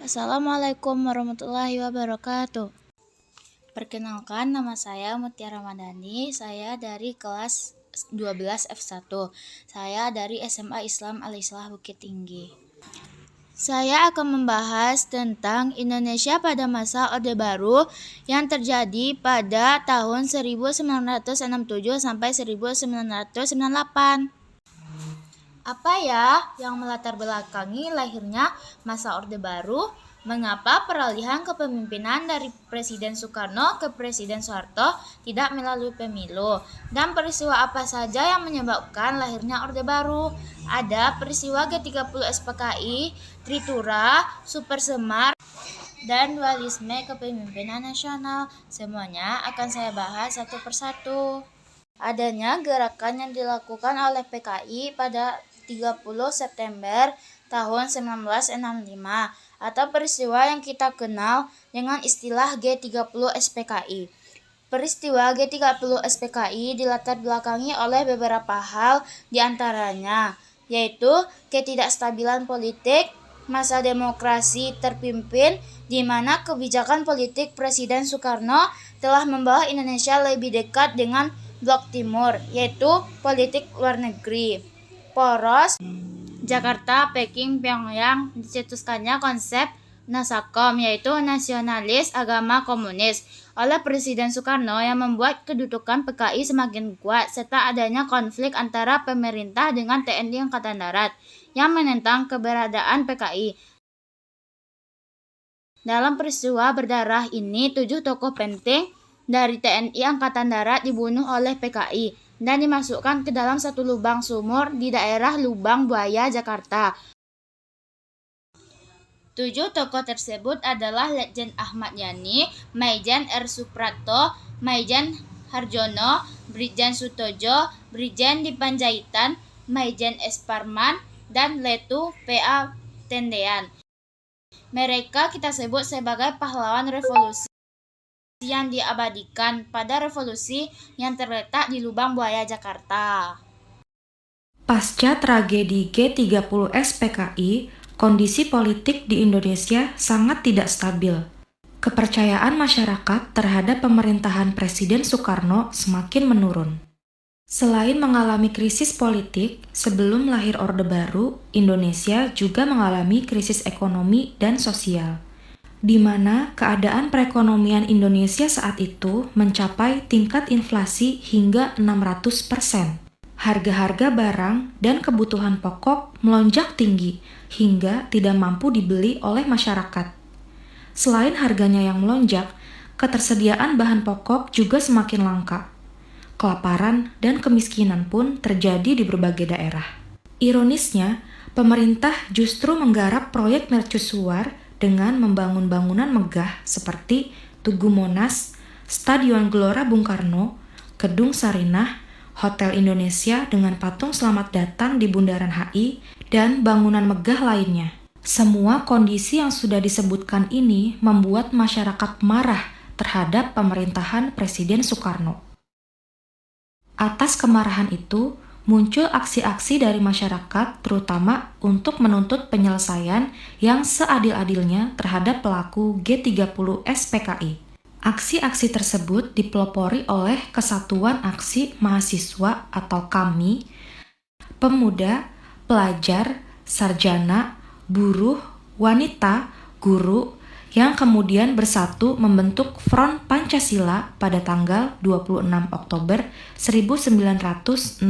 Assalamualaikum warahmatullahi wabarakatuh. Perkenalkan, nama saya Mutiara Ramadhani. Saya dari kelas 12 F1. Saya dari SMA Islam Al-Islah Bukit Tinggi. Saya akan membahas tentang Indonesia pada masa Orde Baru yang terjadi pada tahun 1967 sampai 1998. Apa ya yang melatar belakangi lahirnya masa Orde Baru? Mengapa peralihan kepemimpinan dari Presiden Soekarno ke Presiden Soeharto tidak melalui pemilu? Dan peristiwa apa saja yang menyebabkan lahirnya Orde Baru? Ada peristiwa G30 SPKI, Tritura, Super Semar, dan dualisme kepemimpinan nasional. Semuanya akan saya bahas satu persatu. Adanya gerakan yang dilakukan oleh PKI pada 30 September tahun 1965 atau peristiwa yang kita kenal dengan istilah G30 SPKI. Peristiwa G30 SPKI dilatar belakangi oleh beberapa hal, diantaranya yaitu ketidakstabilan politik, masa demokrasi terpimpin di mana kebijakan politik Presiden Soekarno telah membawa Indonesia lebih dekat dengan Blok Timur, yaitu politik luar negeri. Poros Jakarta, Peking, Pyongyang dicetuskannya konsep Nasakom, yaitu nasionalis agama komunis, oleh Presiden Soekarno yang membuat kedudukan PKI semakin kuat, serta adanya konflik antara pemerintah dengan TNI Angkatan Darat yang menentang keberadaan PKI. Dalam peristiwa berdarah ini, 7 tokoh penting dari TNI Angkatan Darat dibunuh oleh PKI dan dimasukkan ke dalam satu lubang sumur di daerah Lubang Buaya, Jakarta. 7 tokoh tersebut adalah Letjen Ahmad Yani, Maijen R. Suprapto, Maijen Harjono, Brigjen Sutojo, Brigjen Dipanjaitan, Maijen S. Parman, dan Letu P.A. Tendean. Mereka kita sebut sebagai pahlawan revolusi yang diabadikan pada revolusi yang terletak di Lubang Buaya, Jakarta. Pasca tragedi G30 SPKI, kondisi politik di Indonesia sangat tidak stabil. Kepercayaan masyarakat terhadap pemerintahan Presiden Soekarno semakin menurun. Selain mengalami krisis politik, sebelum lahir Orde Baru, Indonesia juga mengalami krisis ekonomi dan sosial, di mana keadaan perekonomian Indonesia saat itu mencapai tingkat inflasi hingga 600%. Harga-harga barang dan kebutuhan pokok melonjak tinggi hingga tidak mampu dibeli oleh masyarakat. Selain harganya yang melonjak, ketersediaan bahan pokok juga semakin langka. Kelaparan dan kemiskinan pun terjadi di berbagai daerah. Ironisnya, pemerintah justru menggarap proyek mercusuar dengan membangun bangunan megah seperti Tugu Monas, Stadion Gelora Bung Karno, Gedung Sarinah, Hotel Indonesia dengan patung selamat datang di Bundaran HI, dan bangunan megah lainnya. Semua kondisi yang sudah disebutkan ini membuat masyarakat marah terhadap pemerintahan Presiden Soekarno. Atas kemarahan itu, muncul aksi-aksi dari masyarakat terutama untuk menuntut penyelesaian yang seadil-adilnya terhadap pelaku G30 SPKI. Aksi-aksi tersebut dipelopori oleh Kesatuan Aksi Mahasiswa atau KAMI, pemuda, pelajar, sarjana, buruh, wanita, guru, yang kemudian bersatu membentuk Front Pancasila pada tanggal 26 Oktober 1965.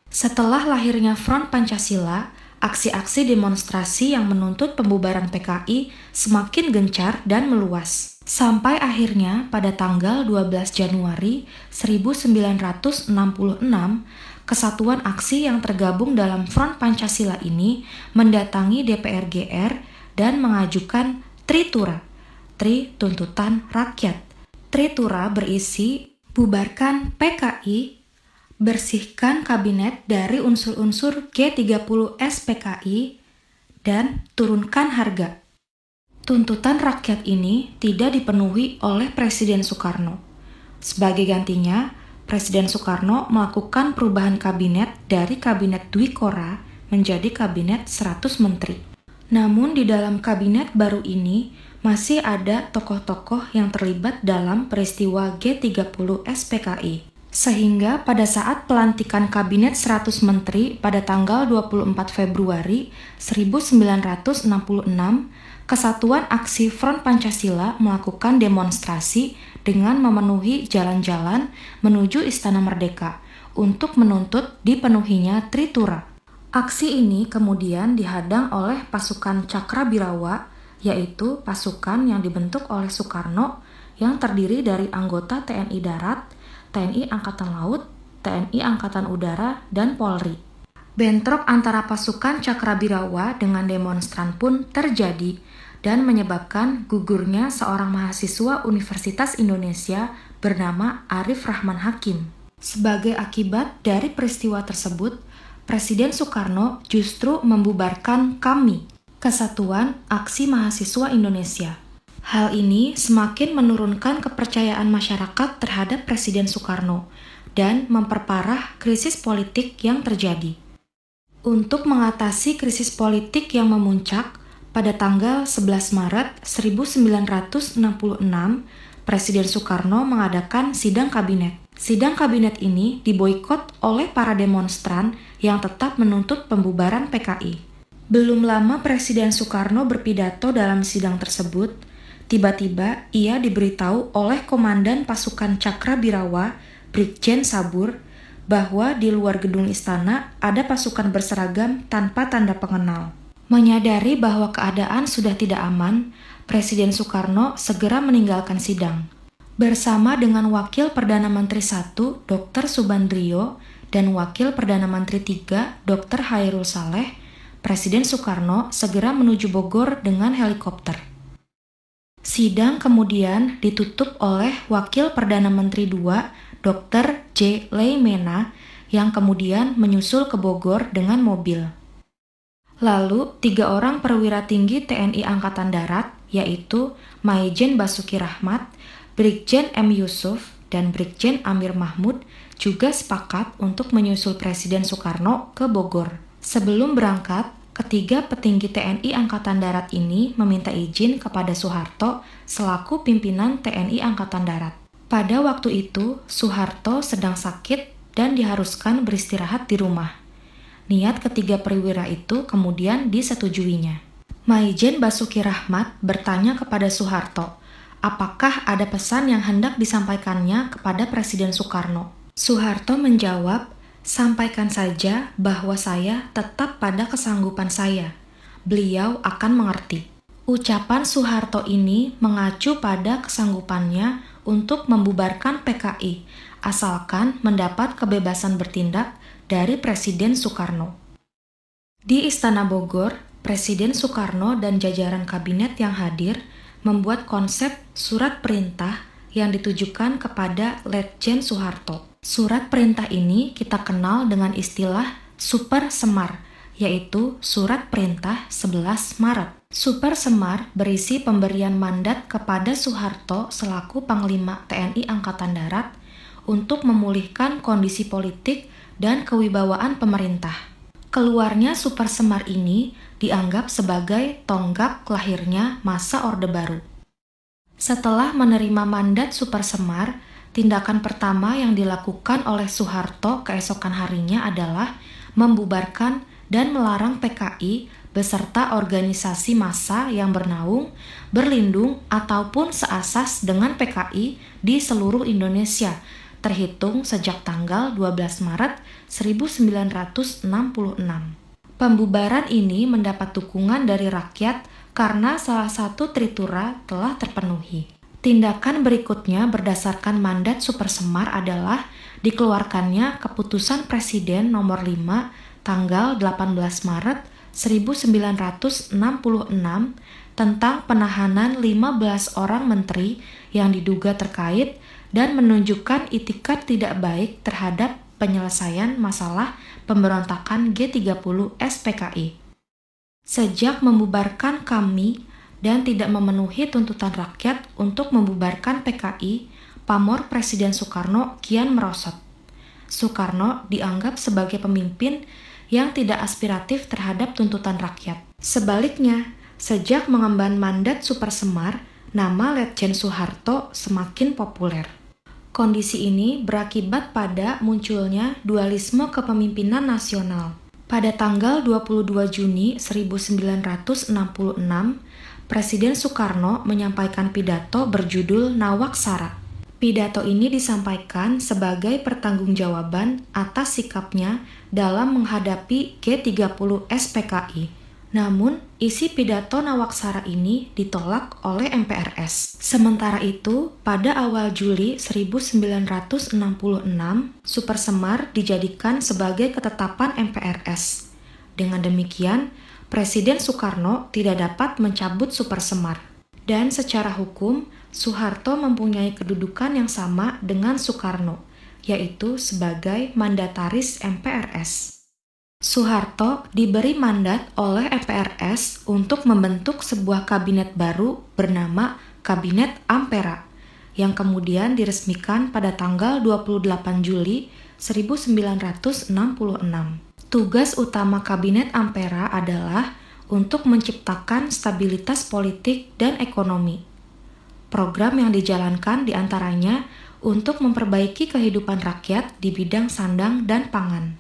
Setelah lahirnya Front Pancasila, aksi-aksi demonstrasi yang menuntut pembubaran PKI semakin gencar dan meluas. Sampai akhirnya pada tanggal 12 Januari 1966, Kesatuan Aksi yang tergabung dalam Front Pancasila ini mendatangi DPR GR dan mengajukan Tritura, Tri Tuntutan Rakyat. Tritura berisi bubarkan PKI, bersihkan kabinet dari unsur-unsur G30 SPKI, dan turunkan harga. Tuntutan rakyat ini tidak dipenuhi oleh Presiden Soekarno. Sebagai gantinya, Presiden Soekarno melakukan perubahan kabinet dari kabinet Dwikora menjadi kabinet 100 menteri. Namun di dalam kabinet baru ini masih ada tokoh-tokoh yang terlibat dalam peristiwa G30 SPKI. Sehingga pada saat pelantikan Kabinet 100 Menteri pada tanggal 24 Februari 1966, Kesatuan Aksi Front Pancasila melakukan demonstrasi dengan memenuhi jalan-jalan menuju Istana Merdeka untuk menuntut dipenuhinya Tritura. Aksi ini kemudian dihadang oleh pasukan Cakrabirawa, yaitu pasukan yang dibentuk oleh Soekarno yang terdiri dari anggota TNI Darat, TNI Angkatan Laut, TNI Angkatan Udara, dan Polri. Bentrok antara pasukan Cakrabirawa dengan demonstran pun terjadi dan menyebabkan gugurnya seorang mahasiswa Universitas Indonesia bernama Arif Rahman Hakim. Sebagai akibat dari peristiwa tersebut, Presiden Soekarno justru membubarkan KAMI, Kesatuan Aksi Mahasiswa Indonesia. Hal ini semakin menurunkan kepercayaan masyarakat terhadap Presiden Soekarno dan memperparah krisis politik yang terjadi. Untuk mengatasi krisis politik yang memuncak, pada tanggal 11 Maret 1966, Presiden Soekarno mengadakan sidang kabinet. Sidang kabinet ini diboikot oleh para demonstran yang tetap menuntut pembubaran PKI. Belum lama Presiden Soekarno berpidato dalam sidang tersebut, tiba-tiba ia diberitahu oleh Komandan Pasukan Cakrabirawa, Brigjen Sabur, bahwa di luar gedung istana ada pasukan berseragam tanpa tanda pengenal. Menyadari bahwa keadaan sudah tidak aman, Presiden Soekarno segera meninggalkan sidang. Bersama dengan Wakil Perdana Menteri I, Dr. Subandrio, dan Wakil Perdana Menteri III, Dr. Hairul Saleh, Presiden Soekarno segera menuju Bogor dengan helikopter. Sidang kemudian ditutup oleh Wakil Perdana Menteri II, Dr. J. Leimena, yang kemudian menyusul ke Bogor dengan mobil. Lalu, 3 orang perwira tinggi TNI Angkatan Darat, yaitu Maijen Basuki Rahmat, Brigjen M. Yusuf, dan Brigjen Amir Mahmud juga sepakat untuk menyusul Presiden Soekarno ke Bogor. Sebelum berangkat, ketiga petinggi TNI Angkatan Darat ini meminta izin kepada Soeharto selaku pimpinan TNI Angkatan Darat. Pada waktu itu, Soeharto sedang sakit dan diharuskan beristirahat di rumah. Niat ketiga perwira itu kemudian disetujuinya. Maijen Basuki Rahmat bertanya kepada Soeharto, apakah ada pesan yang hendak disampaikannya kepada Presiden Soekarno? Soeharto menjawab, sampaikan saja bahwa saya tetap pada kesanggupan saya. Beliau akan mengerti. Ucapan Soeharto ini mengacu pada kesanggupannya untuk membubarkan PKI, asalkan mendapat kebebasan bertindak dari Presiden Soekarno. Di Istana Bogor, Presiden Soekarno dan jajaran kabinet yang hadir membuat konsep surat perintah yang ditujukan kepada Letjen Soeharto. Surat perintah ini kita kenal dengan istilah Super Semar, yaitu Surat Perintah 11 Maret. Super Semar berisi pemberian mandat kepada Soeharto selaku Panglima TNI Angkatan Darat untuk memulihkan kondisi politik dan kewibawaan pemerintah. Keluarnya Super Semar ini dianggap sebagai tonggak lahirnya masa Orde Baru. Setelah menerima mandat Super Semar, tindakan pertama yang dilakukan oleh Soeharto keesokan harinya adalah membubarkan dan melarang PKI beserta organisasi massa yang bernaung, berlindung, ataupun seasas dengan PKI di seluruh Indonesia, terhitung sejak tanggal 12 Maret 1966. Pembubaran ini mendapat dukungan dari rakyat karena salah satu Tritura telah terpenuhi. Tindakan berikutnya berdasarkan mandat Super Semar adalah dikeluarkannya Keputusan Presiden Nomor 5 tanggal 18 Maret 1966 tentang penahanan 15 orang menteri yang diduga terkait dan menunjukkan itikat tidak baik terhadap penyelesaian masalah pemberontakan G30 SPKI. Sejak membubarkan KAMI dan tidak memenuhi tuntutan rakyat untuk membubarkan PKI, pamor Presiden Soekarno kian merosot. Soekarno dianggap sebagai pemimpin yang tidak aspiratif terhadap tuntutan rakyat. Sebaliknya, sejak mengemban mandat Super Semar, nama Letjen Soeharto semakin populer. Kondisi ini berakibat pada munculnya dualisme kepemimpinan nasional. Pada tanggal 22 Juni 1966, Presiden Soekarno menyampaikan pidato berjudul Nawaksara. Pidato ini disampaikan sebagai pertanggungjawaban atas sikapnya dalam menghadapi G30 SPKI. Namun, isi pidato Nawaksara ini ditolak oleh MPRS. Sementara itu, pada awal Juli 1966, Super Semar dijadikan sebagai ketetapan MPRS. Dengan demikian, Presiden Soekarno tidak dapat mencabut Super Semar. Dan secara hukum, Soeharto mempunyai kedudukan yang sama dengan Soekarno, yaitu sebagai mandataris MPRS. Soeharto diberi mandat oleh MPRS untuk membentuk sebuah kabinet baru bernama Kabinet Ampera, yang kemudian diresmikan pada tanggal 28 Juli 1966. Tugas utama Kabinet Ampera adalah untuk menciptakan stabilitas politik dan ekonomi. Program yang dijalankan diantaranya untuk memperbaiki kehidupan rakyat di bidang sandang dan pangan.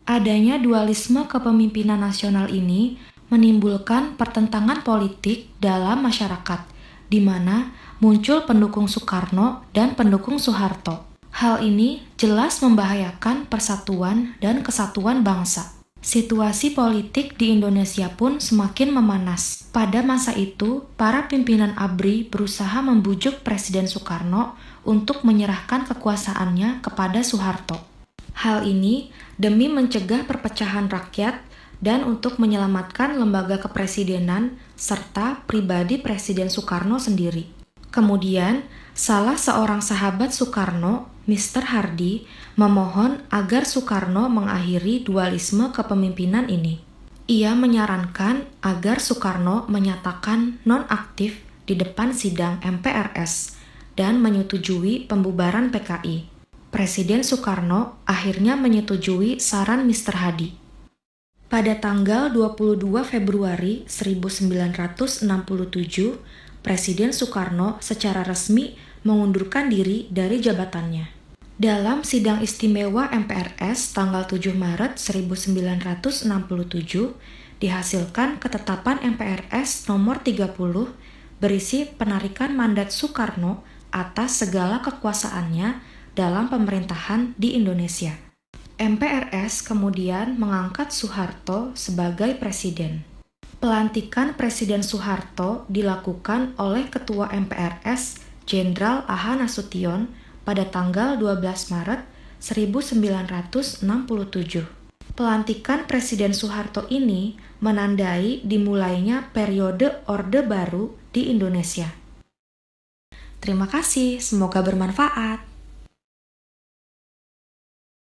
Adanya dualisme kepemimpinan nasional ini menimbulkan pertentangan politik dalam masyarakat, di mana muncul pendukung Soekarno dan pendukung Soeharto. Hal ini jelas membahayakan persatuan dan kesatuan bangsa. Situasi politik di Indonesia pun semakin memanas. Pada masa itu, para pimpinan ABRI berusaha membujuk Presiden Soekarno untuk menyerahkan kekuasaannya kepada Soeharto. Hal ini demi mencegah perpecahan rakyat dan untuk menyelamatkan lembaga kepresidenan serta pribadi Presiden Soekarno sendiri. Kemudian, salah seorang sahabat Soekarno, Mr. Hardy, memohon agar Soekarno mengakhiri dualisme kepemimpinan ini. Ia menyarankan agar Soekarno menyatakan nonaktif di depan sidang MPRS dan menyetujui pembubaran PKI. Presiden Soekarno akhirnya menyetujui saran Mr. Hardy. Pada tanggal 22 Februari 1967, Presiden Soekarno secara resmi mengundurkan diri dari jabatannya. Dalam sidang istimewa MPRS tanggal 7 Maret 1967, dihasilkan ketetapan MPRS nomor 30 berisi penarikan mandat Soekarno atas segala kekuasaannya dalam pemerintahan di Indonesia. MPRS kemudian mengangkat Soeharto sebagai presiden. Pelantikan Presiden Soeharto dilakukan oleh Ketua MPRS Jenderal A.H. Nasution pada tanggal 12 Maret 1967. Pelantikan Presiden Soeharto ini menandai dimulainya periode Orde Baru di Indonesia. Terima kasih, semoga bermanfaat.